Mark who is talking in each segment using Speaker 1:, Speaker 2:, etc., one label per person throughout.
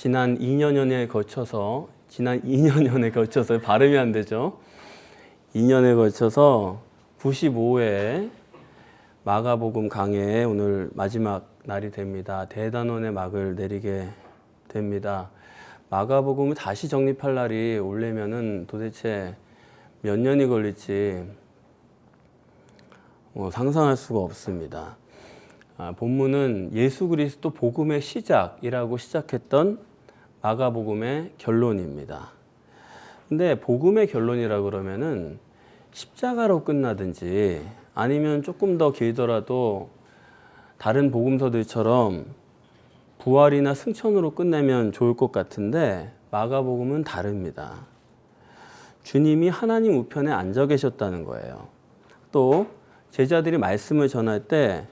Speaker 1: 지난 2년여에 걸쳐서 발음이 안 되죠. 2년에 걸쳐서 95회 마가복음 강해의 오늘 마지막 날이 됩니다. 대단원의 막을 내리게 됩니다. 마가복음을 다시 정립할 날이 오려면은 도대체 몇 년이 걸릴지 상상할 수가 없습니다. 본문은 예수 그리스도 복음의 시작이라고 시작했던 마가복음의 결론입니다. 근데 복음의 결론이라 그러면은 십자가로 끝나든지 아니면 조금 더 길더라도 다른 복음서들처럼 부활이나 승천으로 끝내면 좋을 것 같은데 마가복음은 다릅니다. 주님이 하나님 우편에 앉아 계셨다는 거예요. 또 제자들이 말씀을 전할 때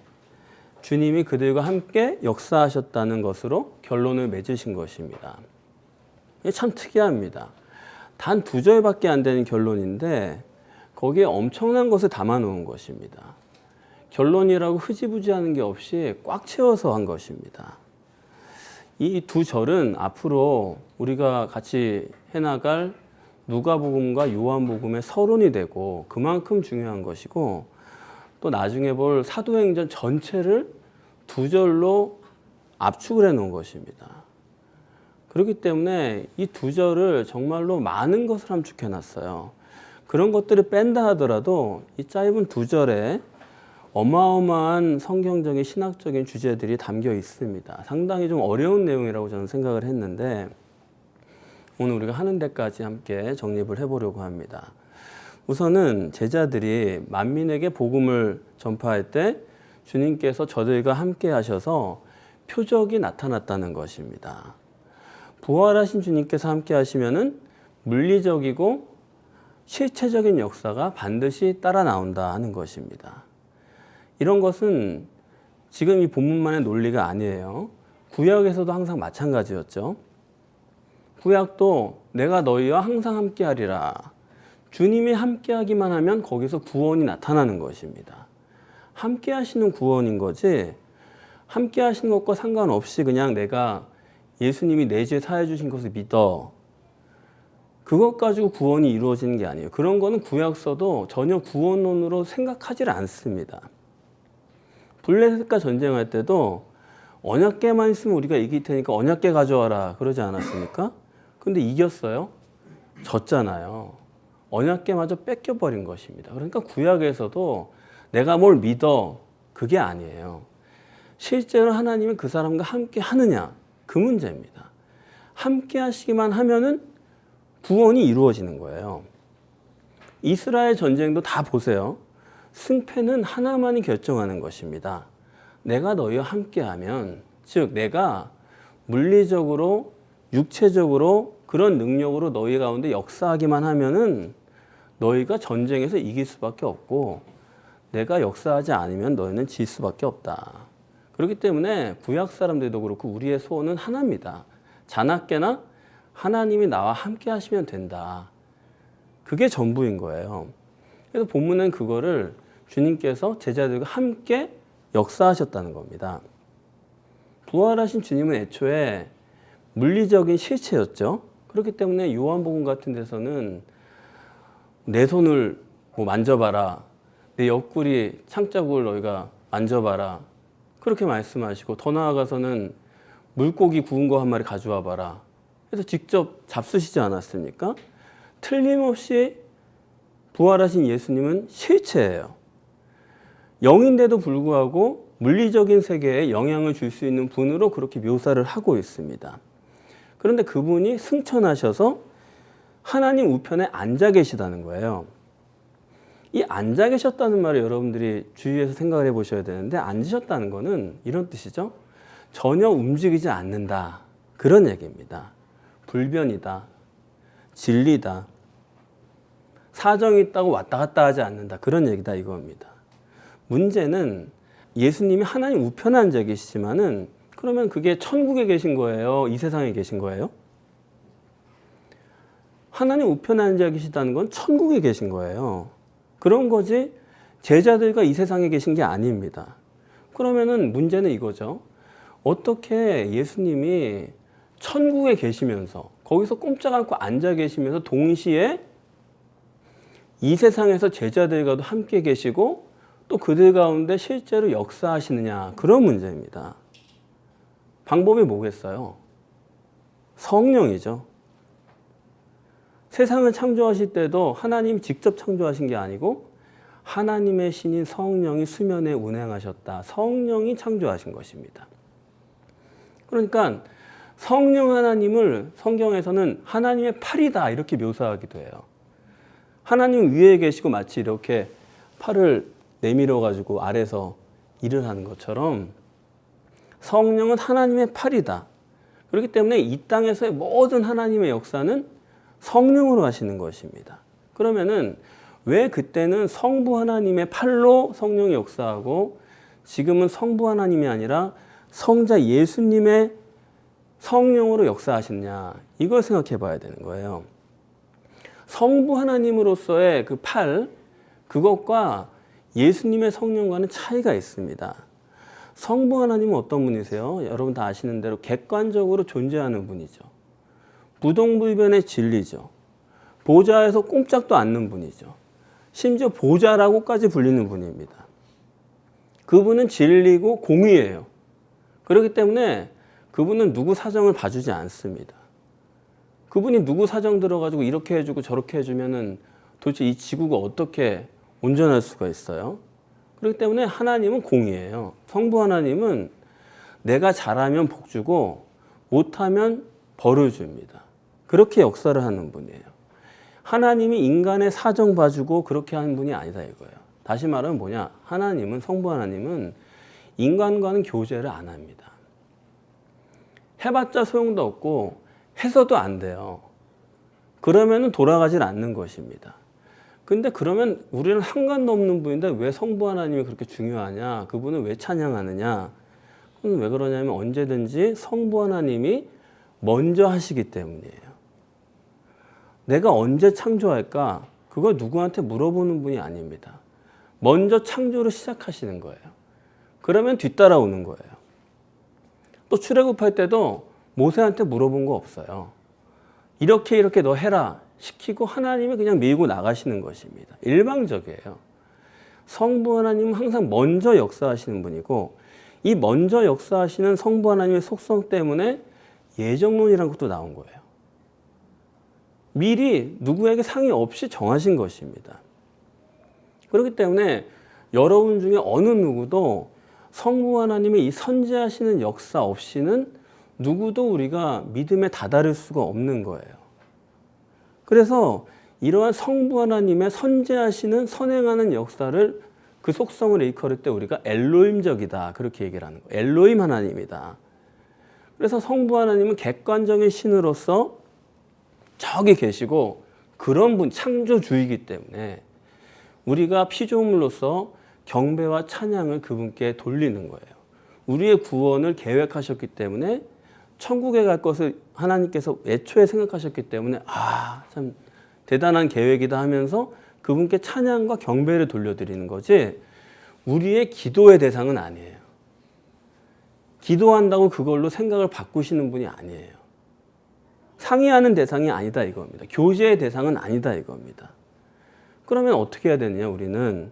Speaker 1: 주님이 그들과 함께 역사하셨다는 것으로 결론을 맺으신 것입니다. 이게 참 특이합니다. 단 2절밖에 안 되는 결론인데 거기에 엄청난 것을 담아 놓은 것입니다. 결론이라고 흐지부지하는 게 없이 꽉 채워서 한 것입니다. 이 2절은 앞으로 우리가 같이 해나갈 누가복음과 요한복음의 서론이 되고 그만큼 중요한 것이고, 또 나중에 볼 사도행전 전체를 2절로 압축을 해 놓은 것입니다. 그렇기 때문에 이 2절을 정말로 많은 것을 함축해 놨어요. 그런 것들을 뺀다 하더라도 이 짧은 2절에 어마어마한 성경적인 신학적인 주제들이 담겨 있습니다. 상당히 좀 어려운 내용이라고 저는 생각을 했는데 오늘 우리가 하는 데까지 함께 정립을 해보려고 합니다. 우선은 제자들이 만민에게 복음을 전파할 때 주님께서 저들과 함께 하셔서 표적이 나타났다는 것입니다. 부활하신 주님께서 함께 하시면은 물리적이고 실체적인 역사가 반드시 따라 나온다 하는 것입니다. 이런 것은 지금 이 본문만의 논리가 아니에요. 구약에서도 항상 마찬가지였죠. 구약도 내가 너희와 항상 함께 하리라. 주님이 함께 하기만 하면 거기서 구원이 나타나는 것입니다. 함께 하시는 구원인 거지, 함께 하시는 것과 상관없이 그냥 내가 예수님이 내 죄 사해 주신 것을 믿어, 그것 가지고 구원이 이루어지는 게 아니에요. 그런 거는 구약서도 전혀 구원론으로 생각하지 않습니다. 블레셋과 전쟁할 때도 언약궤만 있으면 우리가 이길 테니까 언약궤 가져와라 그러지 않았습니까? 근데 이겼어요? 졌잖아요. 언약궤마저 뺏겨버린 것입니다. 그러니까 구약에서도 내가 뭘 믿어, 그게 아니에요. 실제로 하나님이 그 사람과 함께 하느냐, 그 문제입니다. 함께 하시기만 하면은 구원이 이루어지는 거예요. 이스라엘 전쟁도 다 보세요. 승패는 하나만이 결정하는 것입니다. 내가 너희와 함께하면, 즉 내가 물리적으로 육체적으로 그런 능력으로 너희 가운데 역사하기만 하면은 너희가 전쟁에서 이길 수밖에 없고, 내가 역사하지 않으면 너희는 질 수밖에 없다. 그렇기 때문에 구약 사람들도 그렇고 우리의 소원은 하나입니다. 자나깨나 하나님이 나와 함께 하시면 된다. 그게 전부인 거예요. 그래서 본문은 그거를 주님께서 제자들과 함께 역사하셨다는 겁니다. 부활하신 주님은 애초에 물리적인 실체였죠. 그렇기 때문에 요한복음 같은 데서는 내 손을 만져봐라, 내 옆구리 창자국을 너희가 만져봐라, 그렇게 말씀하시고, 더 나아가서는 물고기 구운 거 한 마리 가져와 봐라, 그래서 직접 잡수시지 않았습니까? 틀림없이 부활하신 예수님은 실체예요. 영인데도 불구하고 물리적인 세계에 영향을 줄 수 있는 분으로 그렇게 묘사를 하고 있습니다. 그런데 그분이 승천하셔서 하나님 우편에 앉아 계시다는 거예요. 이 앉아 계셨다는 말을 여러분들이 주위에서 생각을 해보셔야 되는데, 앉으셨다는 거는 이런 뜻이죠. 전혀 움직이지 않는다, 그런 얘기입니다. 불변이다, 진리다, 사정이 있다고 왔다 갔다 하지 않는다, 그런 얘기다 이겁니다. 문제는 예수님이 하나님 우편에 앉아 계시지만은 그러면 그게 천국에 계신 거예요, 이 세상에 계신 거예요? 하나님 우편에 앉아 계시다는 건 천국에 계신 거예요. 그런 거지 제자들과 이 세상에 계신 게 아닙니다. 그러면은 문제는 이거죠. 어떻게 예수님이 천국에 계시면서 거기서 꼼짝 않고 앉아 계시면서 동시에 이 세상에서 제자들과도 함께 계시고 또 그들 가운데 실제로 역사하시느냐, 그런 문제입니다. 방법이 뭐겠어요? 성령이죠. 세상을 창조하실 때도 하나님 직접 창조하신 게 아니고 하나님의 신인 성령이 수면에 운행하셨다. 성령이 창조하신 것입니다. 그러니까 성령 하나님을 성경에서는 하나님의 팔이다 이렇게 묘사하기도 해요. 하나님 위에 계시고 마치 이렇게 팔을 내밀어 가지고 아래서 일을 하는 것처럼 성령은 하나님의 팔이다. 그렇기 때문에 이 땅에서의 모든 하나님의 역사는 성령으로 하시는 것입니다. 그러면은 왜 그때는 성부 하나님의 팔로 성령이 역사하고 지금은 성부 하나님이 아니라 성자 예수님의 성령으로 역사하시느냐, 이걸 생각해 봐야 되는 거예요. 성부 하나님으로서의 그 팔, 그것과 예수님의 성령과는 차이가 있습니다. 성부 하나님은 어떤 분이세요? 여러분 다 아시는 대로 객관적으로 존재하는 분이죠. 무동불변의 진리죠. 보좌에서 꼼짝도 않는 분이죠. 심지어 보좌라고까지 불리는 분입니다. 그분은 진리고 공의예요. 그렇기 때문에 그분은 누구 사정을 봐주지 않습니다. 그분이 누구 사정 들어가지고 이렇게 해주고 저렇게 해주면은 도대체 이 지구가 어떻게 온전할 수가 있어요? 그렇기 때문에 하나님은 공의예요. 성부 하나님은 내가 잘하면 복 주고 못하면 벌을 줍니다. 그렇게 역사를 하는 분이에요. 하나님이 인간의 사정 봐주고 그렇게 하는 분이 아니다 이거예요. 다시 말하면 뭐냐? 하나님은, 성부 하나님은 인간과는 교제를 안 합니다. 해봤자 소용도 없고 해서도 안 돼요. 그러면은 돌아가질 않는 것입니다. 근데 그러면 우리는 상관도 없는 분인데 왜 성부 하나님이 그렇게 중요하냐? 그분은 왜 찬양하느냐? 그건 왜 그러냐면 언제든지 성부 하나님이 먼저 하시기 때문이에요. 내가 언제 창조할까? 그걸 누구한테 물어보는 분이 아닙니다. 먼저 창조를 시작하시는 거예요. 그러면 뒤따라오는 거예요. 또 출애굽할 때도 모세한테 물어본 거 없어요. 이렇게 너 해라 시키고 하나님이 그냥 밀고 나가시는 것입니다. 일방적이에요. 성부 하나님은 항상 먼저 역사하시는 분이고 이 먼저 역사하시는 성부 하나님의 속성 때문에 예정론이라는 것도 나온 거예요. 미리 누구에게 상의 없이 정하신 것입니다. 그렇기 때문에 여러분 중에 어느 누구도 성부 하나님의 이 선지하시는 역사 없이는 누구도 우리가 믿음에 다다를 수가 없는 거예요. 그래서 이러한 성부 하나님의 선지하시는 선행하는 역사를 그 속성을 일컬을 때 우리가 엘로힘적이다 그렇게 얘기를 하는 거예요. 엘로힘 하나님이다. 그래서 성부 하나님은 객관적인 신으로서 저기 계시고 그런 분, 창조주이기 때문에 우리가 피조물로서 경배와 찬양을 그분께 돌리는 거예요. 우리의 구원을 계획하셨기 때문에 천국에 갈 것을 하나님께서 애초에 생각하셨기 때문에 참 대단한 계획이다 하면서 그분께 찬양과 경배를 돌려드리는 거지 우리의 기도의 대상은 아니에요. 기도한다고 그걸로 생각을 바꾸시는 분이 아니에요. 상의하는 대상이 아니다 이겁니다. 교제의 대상은 아니다 이겁니다. 그러면 어떻게 해야 되느냐? 우리는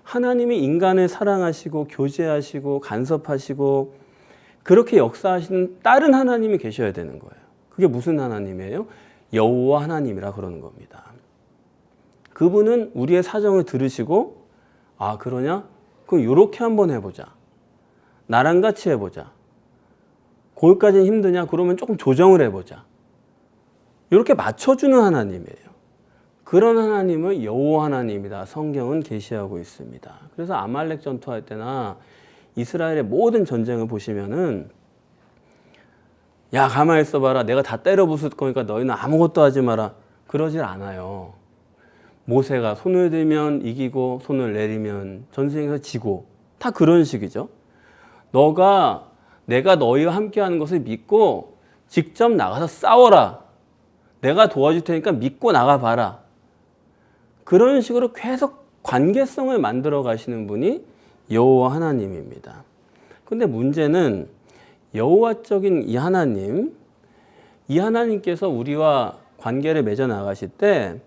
Speaker 1: 하나님이 인간을 사랑하시고 교제하시고 간섭하시고 그렇게 역사하시는 다른 하나님이 계셔야 되는 거예요. 그게 무슨 하나님이에요? 여호와 하나님이라 그러는 겁니다. 그분은 우리의 사정을 들으시고 그러냐? 그럼 이렇게 한번 해보자. 나랑 같이 해보자. 거기까지는 힘드냐? 그러면 조금 조정을 해보자. 이렇게 맞춰주는 하나님이에요. 그런 하나님을 여호와 하나님이다 성경은 계시하고 있습니다. 그래서 아말렉 전투할 때나 이스라엘의 모든 전쟁을 보시면은 야 가만히 있어봐라 내가 다 때려 부술 거니까 너희는 아무것도 하지 마라 그러질 않아요. 모세가 손을 들면 이기고 손을 내리면 전쟁에서 지고 다 그런 식이죠. 내가 너희와 함께하는 것을 믿고 직접 나가서 싸워라. 내가 도와줄 테니까 믿고 나가봐라. 그런 식으로 계속 관계성을 만들어 가시는 분이 여호와 하나님입니다. 근데 문제는 여호와적인 이 하나님, 이 하나님께서 우리와 관계를 맺어 나가실 때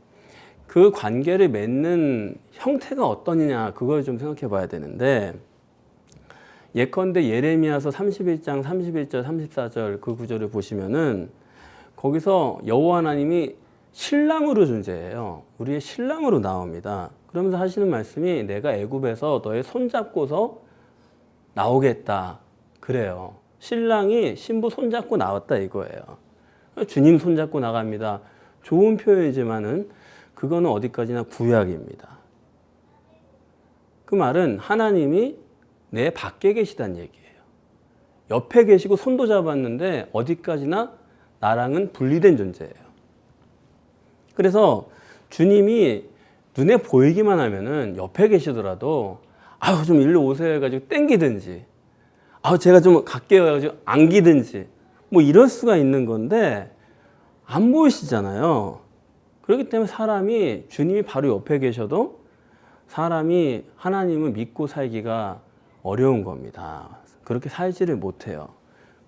Speaker 1: 그 관계를 맺는 형태가 어떠느냐 그걸 좀 생각해 봐야 되는데, 예컨대 예레미야서 31장 31절 34절 그 구절을 보시면은 거기서 여호와 하나님이 신랑으로 존재해요. 우리의 신랑으로 나옵니다. 그러면서 하시는 말씀이 내가 애굽에서 너의 손잡고서 나오겠다 그래요. 신랑이 신부 손잡고 나왔다 이거예요. 주님 손잡고 나갑니다. 좋은 표현이지만은 그거는 어디까지나 구약입니다. 그 말은 하나님이 내 밖에 계시다는 얘기예요. 옆에 계시고 손도 잡았는데 어디까지나 나랑은 분리된 존재예요. 그래서 주님이 눈에 보이기만 하면은 옆에 계시더라도 아우 좀 일로 오세요 해가지고 땡기든지, 아우 제가 좀 갈게요 해가지고 안기든지 뭐 이럴 수가 있는 건데 안 보이시잖아요. 그렇기 때문에 사람이 주님이 바로 옆에 계셔도 사람이 하나님을 믿고 살기가 어려운 겁니다. 그렇게 살지를 못해요.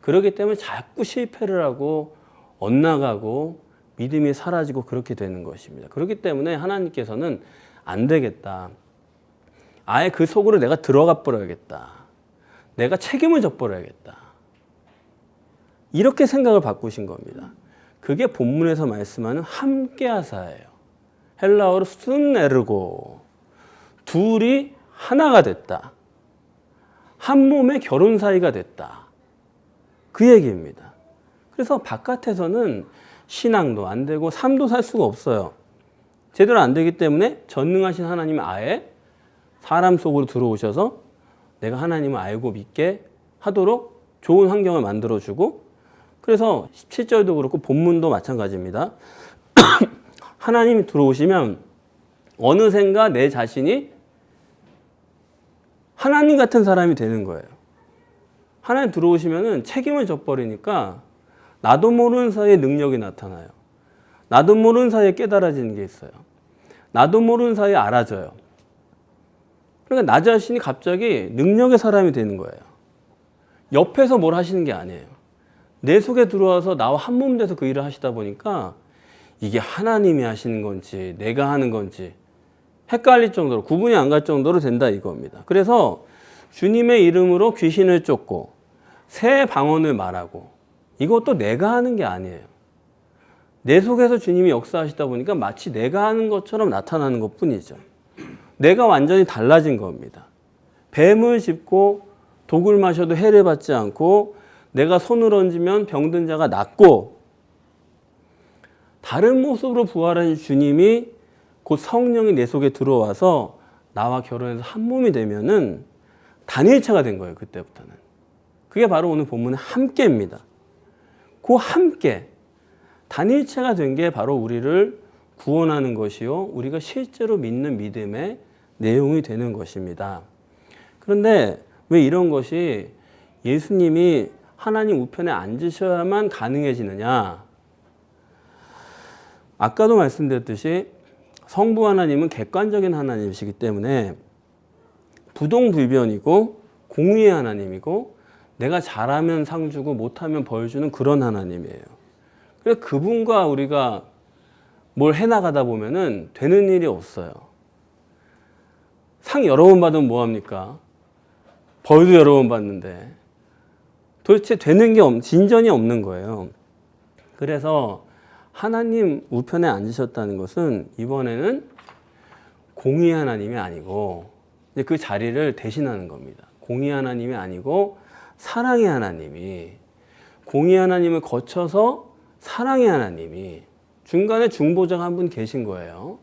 Speaker 1: 그렇기 때문에 자꾸 실패를 하고 엇나가고 믿음이 사라지고 그렇게 되는 것입니다. 그렇기 때문에 하나님께서는 안 되겠다. 아예 그 속으로 내가 들어가 버려야겠다. 내가 책임을 져버려야겠다. 이렇게 생각을 바꾸신 겁니다. 그게 본문에서 말씀하는 함께하사예요. 헬라어로 순에르고, 둘이 하나가 됐다. 한 몸의 결혼 사이가 됐다. 그 얘기입니다. 그래서 바깥에서는 신앙도 안 되고 삶도 살 수가 없어요. 제대로 안 되기 때문에 전능하신 하나님이 아예 사람 속으로 들어오셔서 내가 하나님을 알고 믿게 하도록 좋은 환경을 만들어주고, 그래서 17절도 그렇고 본문도 마찬가지입니다. 하나님이 들어오시면 어느샌가 내 자신이 하나님 같은 사람이 되는 거예요. 하나님 들어오시면은 책임을 져버리니까 나도 모르는 사이에 능력이 나타나요. 나도 모르는 사이에 깨달아지는 게 있어요. 나도 모르는 사이에 알아져요. 그러니까 나 자신이 갑자기 능력의 사람이 되는 거예요. 옆에서 뭘 하시는 게 아니에요. 내 속에 들어와서 나와 한 몸 돼서 그 일을 하시다 보니까 이게 하나님이 하시는 건지 내가 하는 건지 헷갈릴 정도로, 구분이 안 갈 정도로 된다 이겁니다. 그래서 주님의 이름으로 귀신을 쫓고 새 방언을 말하고, 이것도 내가 하는 게 아니에요. 내 속에서 주님이 역사하시다 보니까 마치 내가 하는 것처럼 나타나는 것뿐이죠. 내가 완전히 달라진 겁니다. 뱀을 짚고 독을 마셔도 해를 받지 않고, 내가 손을 얹으면 병든 자가 낫고, 다른 모습으로 부활하신 주님이 곧 성령이 내 속에 들어와서 나와 결혼해서 한 몸이 되면은 단일체가 된 거예요. 그때부터는. 그게 바로 오늘 본문의 함께입니다. 그 함께, 단일체가 된 게 바로 우리를 구원하는 것이요, 우리가 실제로 믿는 믿음의 내용이 되는 것입니다. 그런데 왜 이런 것이 예수님이 하나님 우편에 앉으셔야만 가능해지느냐? 아까도 말씀드렸듯이 성부 하나님은 객관적인 하나님이시기 때문에 부동불변이고 공의의 하나님이고, 내가 잘하면 상 주고 못하면 벌 주는 그런 하나님이에요. 그래서 그분과 우리가 뭘 해나가다 보면은 되는 일이 없어요. 상 여러 번 받으면 뭐합니까? 벌도 여러 번 받는데 도대체 되는 게 진전이 없는 거예요. 그래서 하나님 우편에 앉으셨다는 것은 이번에는 공의 하나님이 아니고 이제 그 자리를 대신하는 겁니다. 공의 하나님이 아니고 사랑의 하나님이, 공의 하나님을 거쳐서 사랑의 하나님이, 중간에 중보자가 한 분 계신 거예요.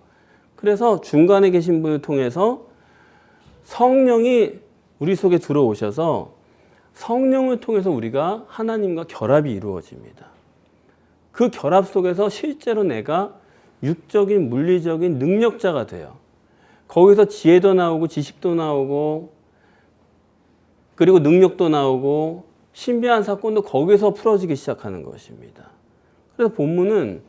Speaker 1: 그래서 중간에 계신 분을 통해서 성령이 우리 속에 들어오셔서 성령을 통해서 우리가 하나님과 결합이 이루어집니다. 그 결합 속에서 실제로 내가 육적인 물리적인 능력자가 돼요. 거기서 지혜도 나오고 지식도 나오고 그리고 능력도 나오고 신비한 사건도 거기서 풀어지기 시작하는 것입니다. 그래서 본문은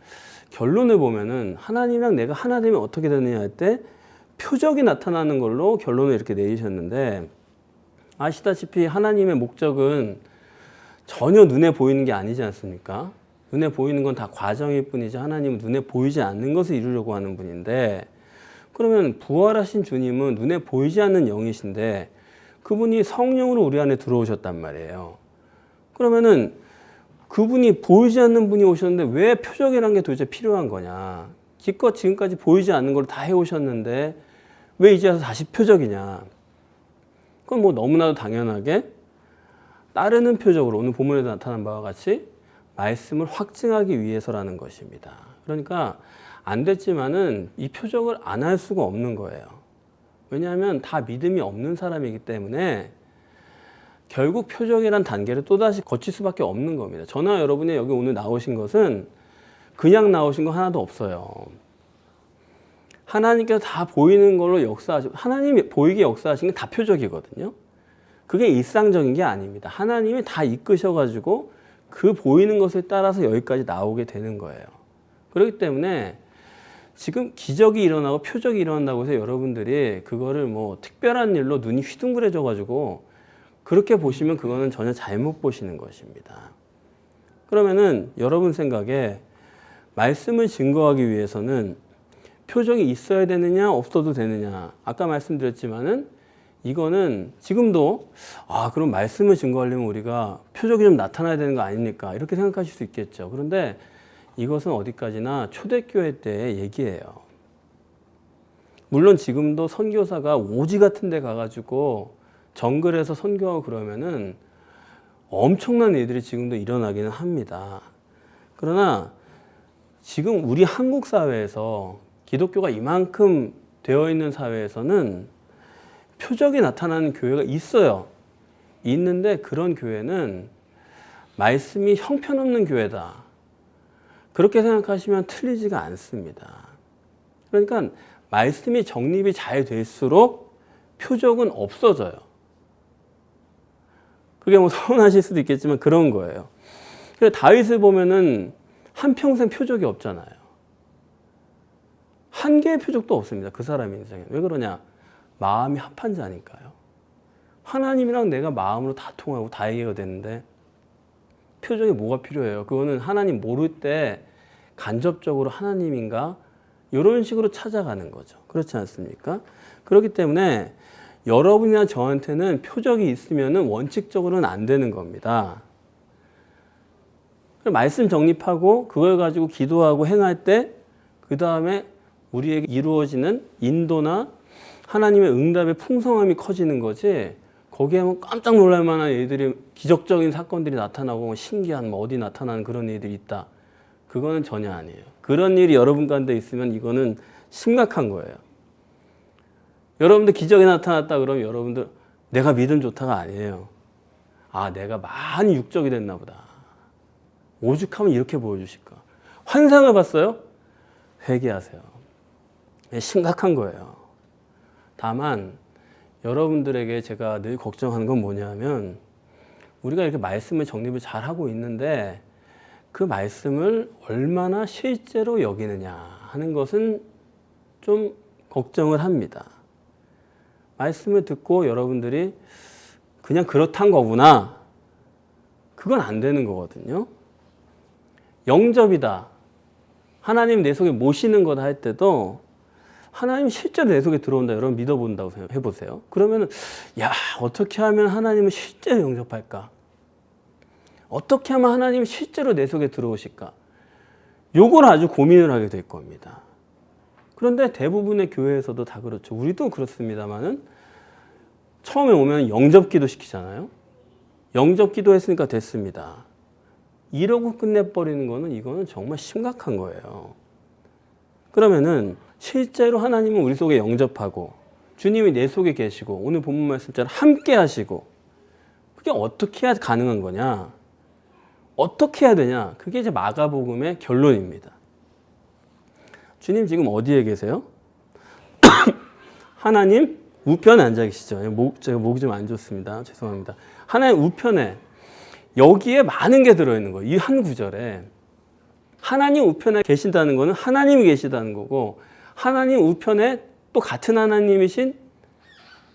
Speaker 1: 결론을 보면은 하나님이랑 내가 하나 되면 어떻게 되느냐 할 때 표적이 나타나는 걸로 결론을 이렇게 내리셨는데, 아시다시피 하나님의 목적은 전혀 눈에 보이는 게 아니지 않습니까? 눈에 보이는 건 다 과정일 뿐이지 하나님은 눈에 보이지 않는 것을 이루려고 하는 분인데, 그러면 부활하신 주님은 눈에 보이지 않는 영이신데 그분이 성령으로 우리 안에 들어오셨단 말이에요. 그러면은 그분이 보이지 않는 분이 오셨는데 왜 표적이라는 게 도대체 필요한 거냐. 기껏 지금까지 보이지 않는 걸 다 해오셨는데 왜 이제 와서 다시 표적이냐. 그건 뭐 너무나도 당연하게 따르는 표적으로 오늘 본문에도 나타난 바와 같이 말씀을 확증하기 위해서라는 것입니다. 그러니까 안 됐지만은 이 표적을 안 할 수가 없는 거예요. 왜냐하면 다 믿음이 없는 사람이기 때문에 결국 표적이란 단계를 또다시 거칠 수밖에 없는 겁니다. 저나 여러분이 여기 오늘 나오신 것은 그냥 나오신 거 하나도 없어요. 하나님께서 다 보이는 걸로 역사하시고, 하나님이 보이게 역사하신 게 다 표적이거든요. 그게 일상적인 게 아닙니다. 하나님이 다 이끄셔가지고 그 보이는 것을 따라서 여기까지 나오게 되는 거예요. 그렇기 때문에 지금 기적이 일어나고 표적이 일어난다고 해서 여러분들이 그거를 뭐 특별한 일로 눈이 휘둥그레져가지고 그렇게 보시면 그거는 전혀 잘못 보시는 것입니다. 그러면은 여러분 생각에 말씀을 증거하기 위해서는 표적이 있어야 되느냐 없어도 되느냐. 아까 말씀드렸지만은 이거는 지금도 그럼 말씀을 증거하려면 우리가 표적이 좀 나타나야 되는 거 아닙니까? 이렇게 생각하실 수 있겠죠. 그런데 이것은 어디까지나 초대교회 때의 얘기예요. 물론 지금도 선교사가 오지 같은 데 가가지고 정글에서 선교하고 그러면은 엄청난 일들이 지금도 일어나기는 합니다. 그러나 지금 우리 한국 사회에서 기독교가 이만큼 되어 있는 사회에서는 표적이 나타나는 교회가 있어요. 있는데 그런 교회는 말씀이 형편없는 교회다. 그렇게 생각하시면 틀리지가 않습니다. 그러니까 말씀이 정립이 잘 될수록 표적은 없어져요. 그게 뭐 서운하실 수도 있겠지만 그런 거예요. 그래서 다윗을 보면은 한평생 표적이 없잖아요. 한 개의 표적도 없습니다. 그 사람의 인생에. 왜 그러냐? 마음이 합한 자니까요. 하나님이랑 내가 마음으로 다 통하고 다 얘기가 되는데 표적이 뭐가 필요해요? 그거는 하나님 모를 때 간접적으로 하나님인가? 이런 식으로 찾아가는 거죠. 그렇지 않습니까? 그렇기 때문에 여러분이나 저한테는 표적이 있으면 원칙적으로는 안 되는 겁니다. 말씀 정립하고 그걸 가지고 기도하고 행할 때 그 다음에 우리에게 이루어지는 인도나 하나님의 응답의 풍성함이 커지는 거지, 거기에 뭐 깜짝 놀랄 만한 일들이, 기적적인 사건들이 나타나고 신기한 뭐 어디 나타나는 그런 일들이 있다. 그거는 전혀 아니에요. 그런 일이 여러분 가운데 있으면 이거는 심각한 거예요. 여러분들 기적이 나타났다 그러면 여러분들 내가 믿음 좋다가 아니에요. 내가 많이 육적이 됐나 보다. 오죽하면 이렇게 보여주실까. 환상을 봤어요? 회개하세요. 심각한 거예요. 다만 여러분들에게 제가 늘 걱정하는 건 뭐냐면, 우리가 이렇게 말씀을 정립을 잘 하고 있는데 그 말씀을 얼마나 실제로 여기느냐 하는 것은 좀 걱정을 합니다. 말씀을 듣고 여러분들이 그냥 그렇단 거구나, 그건 안 되는 거거든요. 영접이다, 하나님 내 속에 모시는 거다 할 때도 하나님 실제로 내 속에 들어온다, 여러분 믿어본다고 해보세요. 그러면 어떻게 하면 하나님을 실제로 영접할까? 어떻게 하면 하나님이 실제로 내 속에 들어오실까? 요걸 아주 고민을 하게 될 겁니다. 그런데 대부분의 교회에서도 다 그렇죠. 우리도 그렇습니다만은 처음에 오면 영접기도 시키잖아요. 영접기도 했으니까 됐습니다. 이러고 끝내버리는 거는, 이거는 정말 심각한 거예요. 그러면은 실제로 하나님은 우리 속에 영접하고 주님이 내 속에 계시고 오늘 본문 말씀처럼 함께 하시고, 그게 어떻게 해야 가능한 거냐? 어떻게 해야 되냐? 그게 이제 마가복음의 결론입니다. 주님 지금 어디에 계세요? 하나님 우편에 앉아 계시죠. 제가 목이 좀 안 좋습니다. 죄송합니다. 하나님 우편에, 여기에 많은 게 들어있는 거예요. 이 한 구절에. 하나님 우편에 계신다는 거는 하나님이 계시다는 거고, 하나님 우편에 또 같은 하나님이신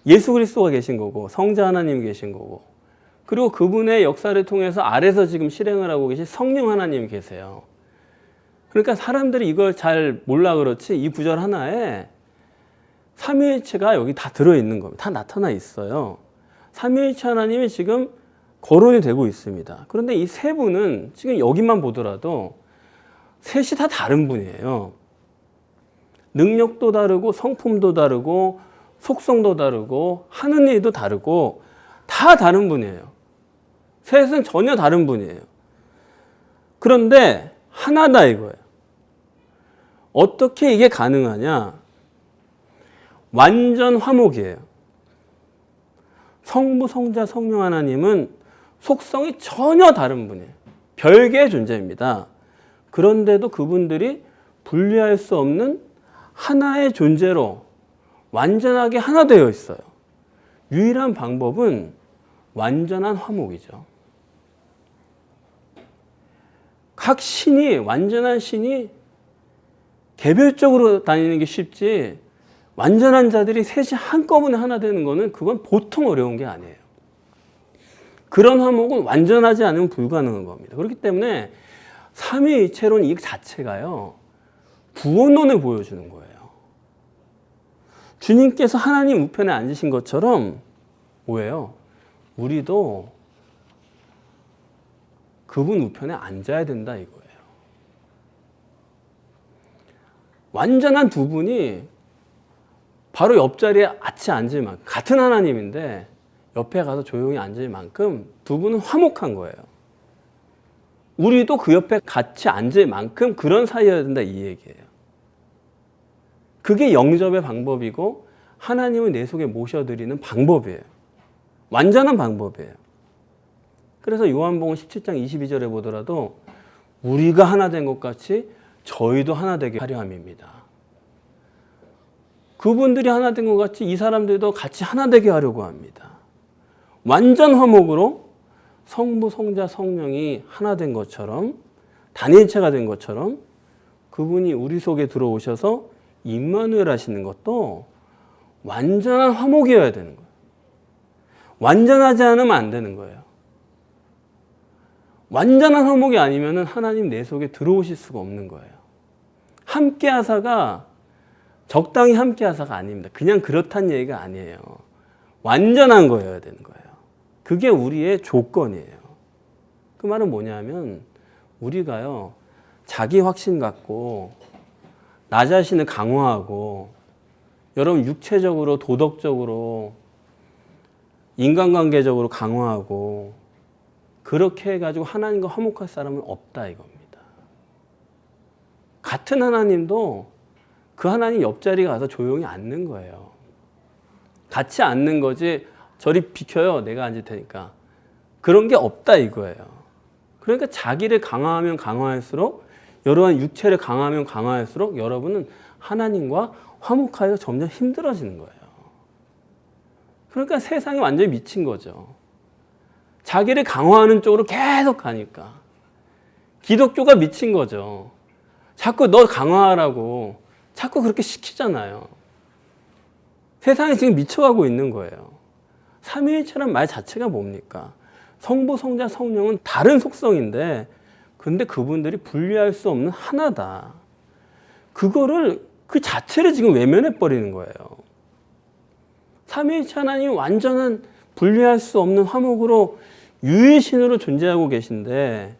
Speaker 1: 예수 그리스도가 계신 거고, 성자 하나님이 계신 거고, 그리고 그분의 역사를 통해서 아래서 지금 실행을 하고 계신 성령 하나님이 계세요. 그러니까 사람들이 이걸 잘 몰라 그렇지 이 구절 하나에 삼위일체가 여기 다 들어있는 겁니다. 다 나타나 있어요. 삼위일체 하나님이 지금 거론이 되고 있습니다. 그런데 이 세 분은 지금 여기만 보더라도 셋이 다 다른 분이에요. 능력도 다르고 성품도 다르고 속성도 다르고 하는 일도 다르고 다 다른 분이에요. 셋은 전혀 다른 분이에요. 그런데 하나다 이거예요. 어떻게 이게 가능하냐? 완전 화목이에요. 성부, 성자, 성령 하나님은 속성이 전혀 다른 분이에요. 별개의 존재입니다. 그런데도 그분들이 분리할 수 없는 하나의 존재로 완전하게 하나 되어 있어요. 유일한 방법은 완전한 화목이죠. 각 신이, 완전한 신이 개별적으로 다니는 게 쉽지 완전한 자들이 셋이 한꺼번에 하나 되는 거는 그건 보통 어려운 게 아니에요. 그런 화목은 완전하지 않으면 불가능한 겁니다. 그렇기 때문에 삼위일체론 이 자체가요. 구원론을 보여주는 거예요. 주님께서 하나님 우편에 앉으신 것처럼 뭐예요? 우리도 그분 우편에 앉아야 된다 이거예요. 완전한 두 분이 바로 옆자리에 같이 앉을 만큼 같은 하나님인데 옆에 가서 조용히 앉을 만큼 두 분은 화목한 거예요. 우리도 그 옆에 같이 앉을 만큼 그런 사이여야 된다 이 얘기예요. 그게 영접의 방법이고 하나님을 내 속에 모셔드리는 방법이에요. 완전한 방법이에요. 그래서 요한복음 17장 22절에 보더라도 우리가 하나 된 것 같이 저희도 하나 되게 하려 함입니다. 그분들이 하나 된 것 같이 이 사람들도 같이 하나 되게 하려고 합니다. 완전 화목으로 성부, 성자, 성령이 하나 된 것처럼 단일체가 된 것처럼 그분이 우리 속에 들어오셔서 임마누엘 하시는 것도 완전한 화목이어야 되는 거예요. 완전하지 않으면 안 되는 거예요. 완전한 화목이 아니면 하나님 내 속에 들어오실 수가 없는 거예요. 함께 하사가 적당히 함께 하사가 아닙니다. 그냥 그렇다는 얘기가 아니에요. 완전한 거여야 되는 거예요. 그게 우리의 조건이에요. 그 말은 뭐냐면 우리가요 자기 확신 갖고 나 자신을 강화하고 여러분 육체적으로 도덕적으로 인간관계적으로 강화하고 그렇게 해가지고 하나님과 화목할 사람은 없다 이겁니다. 같은 하나님도 그 하나님 옆자리에 가서 조용히 앉는 거예요. 같이 앉는 거지 저리 비켜요 내가 앉을 테니까 그런 게 없다 이거예요. 그러니까 자기를 강화하면 강화할수록 여러분 육체를 강화하면 강화할수록 여러분은 하나님과 화목하기가 점점 힘들어지는 거예요. 그러니까 세상이 완전히 미친 거죠. 자기를 강화하는 쪽으로 계속 가니까 기독교가 미친 거죠. 자꾸 너 강화하라고 자꾸 그렇게 시키잖아요. 세상이 지금 미쳐가고 있는 거예요. 삼위일체란 말 자체가 뭡니까? 성부, 성자, 성령은 다른 속성인데 근데 그분들이 분리할 수 없는 하나다. 그거를 그 자체를 지금 외면해 버리는 거예요. 삼위일체 하나님이 완전한 분리할 수 없는 화목으로 유일신으로 존재하고 계신데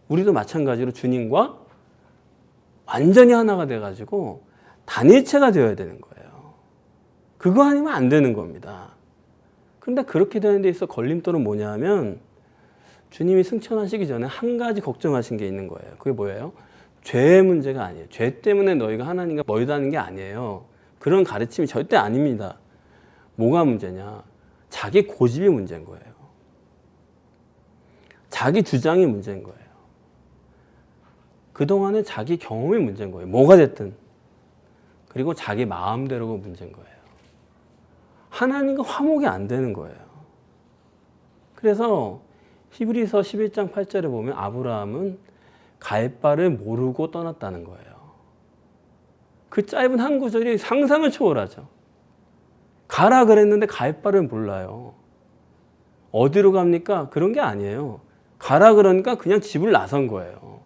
Speaker 1: 우리도 마찬가지로 주님과 완전히 하나가 돼가지고 단일체가 되어야 되는 거예요. 그거 아니면 안 되는 겁니다. 그런데 그렇게 되는 데 있어 걸림돌은 뭐냐 하면 주님이 승천하시기 전에 한 가지 걱정하신 게 있는 거예요. 그게 뭐예요? 죄의 문제가 아니에요. 죄 때문에 너희가 하나님과 멀다는 게 아니에요. 그런 가르침이 절대 아닙니다. 뭐가 문제냐? 자기 고집이 문제인 거예요. 자기 주장이 문제인 거예요. 그동안은 자기 경험이 문제인 거예요. 뭐가 됐든. 그리고 자기 마음대로가 문제인 거예요. 하나님과 화목이 안 되는 거예요. 그래서 히브리서 11장 8절에 보면 아브라함은 갈 바를 모르고 떠났다는 거예요. 그 짧은 한 구절이 상상을 초월하죠. 가라 그랬는데 갈 바를 몰라요. 어디로 갑니까? 그런 게 아니에요. 가라 그러니까 그냥 집을 나선 거예요.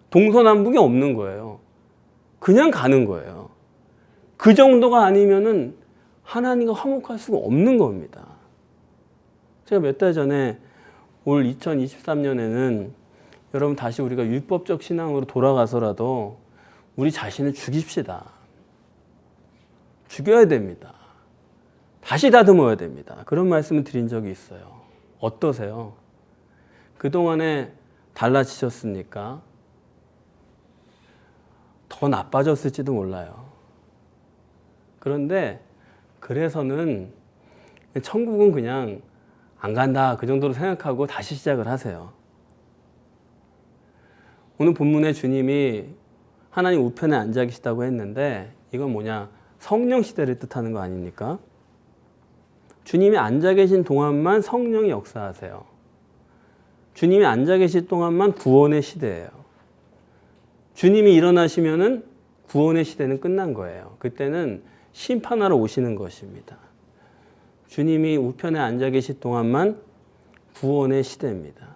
Speaker 1: 동서남북이 없는 거예요. 그냥 가는 거예요. 그 정도가 아니면은 하나님과 화목할 수가 없는 겁니다. 제가 몇 달 전에 올 2023년에는 여러분 다시 우리가 율법적 신앙으로 돌아가서라도 우리 자신을 죽입시다. 죽여야 됩니다. 다시 다듬어야 됩니다. 그런 말씀을 드린 적이 있어요. 어떠세요? 그동안에 달라지셨습니까? 더 나빠졌을지도 몰라요. 그런데 그래서는 천국은 그냥 안 간다 그 정도로 생각하고 다시 시작을 하세요. 오늘 본문에 주님이 하나님 우편에 앉아 계시다고 했는데 이건 뭐냐? 성령 시대를 뜻하는 거 아닙니까? 주님이 앉아 계신 동안만 성령이 역사하세요. 주님이 앉아 계실 동안만 구원의 시대예요. 주님이 일어나시면은 구원의 시대는 끝난 거예요. 그때는 심판하러 오시는 것입니다. 주님이 우편에 앉아 계실 동안만 구원의 시대입니다.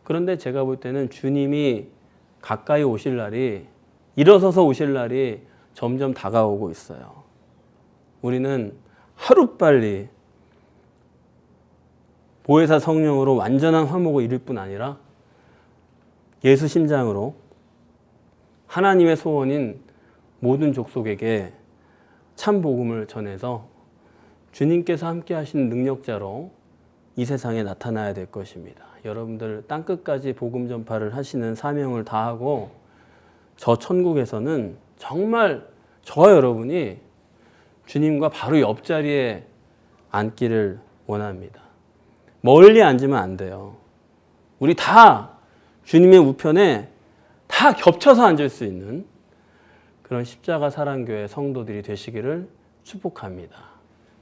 Speaker 1: 그런데 제가 볼 때는 주님이 가까이 오실 날이, 일어서서 오실 날이 점점 다가오고 있어요. 우리는 하루빨리 보혜사 성령으로 완전한 화목을 이룰 뿐 아니라 예수 심장으로 하나님의 소원인 모든 족속에게 참 복음을 전해서 주님께서 함께 하시는 능력자로 이 세상에 나타나야 될 것입니다. 여러분들 땅끝까지 복음 전파를 하시는 사명을 다하고 저 천국에서는 정말 저와 여러분이 주님과 바로 옆자리에 앉기를 원합니다. 멀리 앉으면 안 돼요. 우리 다 주님의 우편에 다 겹쳐서 앉을 수 있는 그런 십자가 사랑교회 성도들이 되시기를 축복합니다.